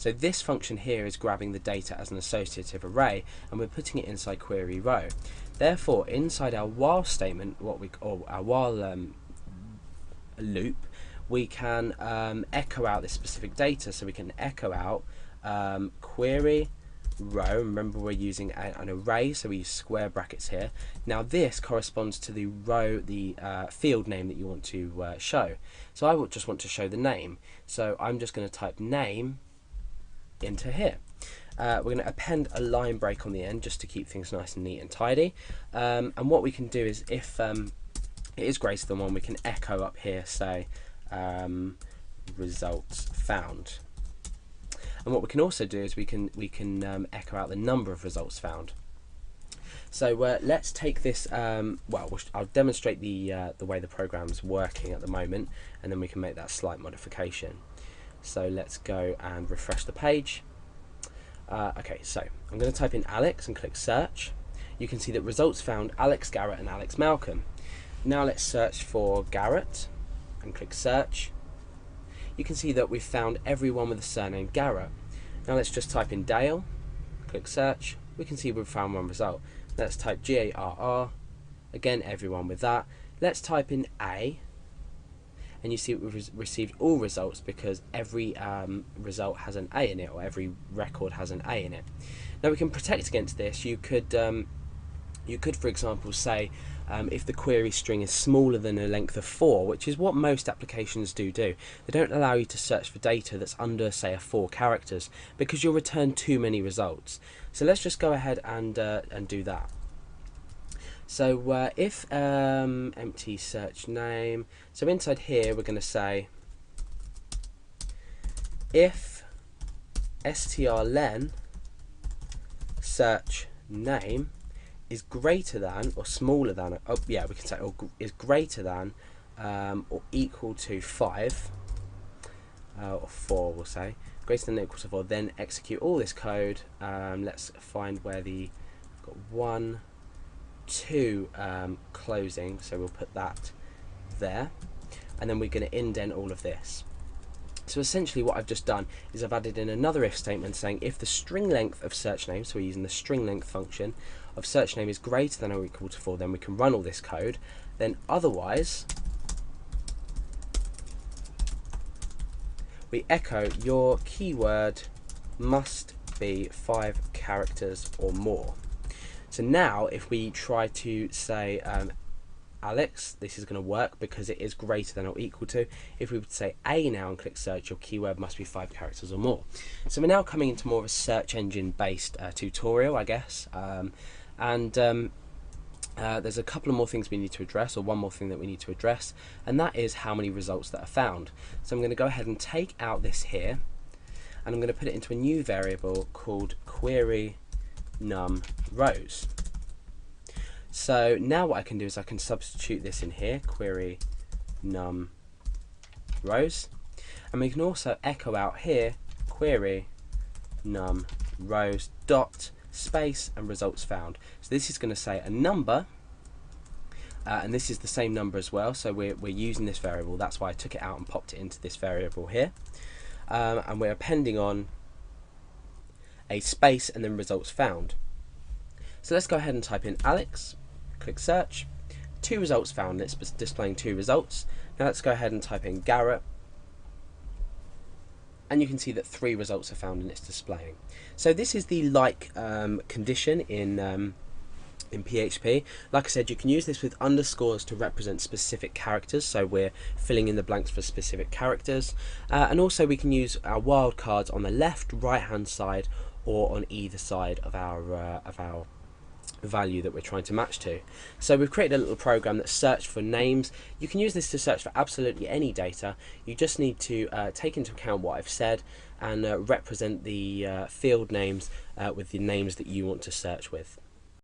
So this function here is grabbing the data as an associative array, and we're putting it inside query row. Therefore, inside our while statement, or our while loop, we can echo out this specific data. So we can echo out query row. Remember, we're using an array, so we use square brackets here. Now this corresponds to the row, the field name that you want to show. So I just want to show the name, so I'm just going to type name into here. We're going to append a line break on the end just to keep things nice and neat and tidy, and what we can do is, if it is greater than 1, we can echo up here, say results found. And what we can also do is we can echo out the number of results found. So let's take this. I'll demonstrate the way the program's working at the moment, and then we can make that slight modification. So let's go and refresh the page. Okay, so I'm going to type in Alex and click search. You can see that results found Alex Garrett and Alex Malcolm. Now let's search for Garrett and click search. You can see that we've found everyone with the surname Garrett. Now let's just type in Dale, click search. We can see we've found one result. Let's type Garr, again everyone with that. Let's type in A, and you see we've received all results because every result has an A in it, or every record has an A in it. Now we can protect against this. You could, for example, say if the query string is smaller than a length of 4, which is what most applications do. They don't allow you to search for data that's under, say, 4 characters, because you'll return too many results. So let's just go ahead and do that. So if empty search name, so inside here we're going to say if strlen search name is greater than or smaller than, we can say, or is greater than or equal to 5, or 4, we'll say, greater than or equal to 4, then execute all this code. Let's find where we've got 1, 2 closing, so we'll put that there, and then we're going to indent all of this. So essentially what I've just done is I've added in another if statement saying if the string length of search name, so we're using the string length function of search name, is greater than or equal to 4, then we can run all this code. Then otherwise we echo your keyword must be 5 characters or more. So now if we try to say Alex, this is going to work because it is greater than or equal to. If we would say A now and click search, your keyword must be 5 characters or more. So we're now coming into more of a search engine based tutorial, I guess, there's a couple of more things we need to address, or one more thing that we need to address, and that is how many results that are found. So I'm going to go ahead and take out this here, and I'm going to put it into a new variable called query num rows. So now what I can do is I can substitute this in here, query num rows, and we can also echo out here query num rows dot space and results found. So this is going to say a number, and this is the same number as well, so we're using this variable. That's why I took it out and popped it into this variable here, and we're appending on a space and then results found. So let's go ahead and type in Alex, click search, 2 results found, it's displaying 2 results. Now let's go ahead and type in Garrett, and you can see that 3 results are found and it's displaying. So this is the like condition in PHP. Like I said, you can use this with underscores to represent specific characters, so we're filling in the blanks for specific characters, and also we can use our wildcards on the left, right hand side, or on either side of our value that we're trying to match to. So we've created a little program that searched for names. You can use this to search for absolutely any data. You just need to take into account what I've said and represent the field names with the names that you want to search with.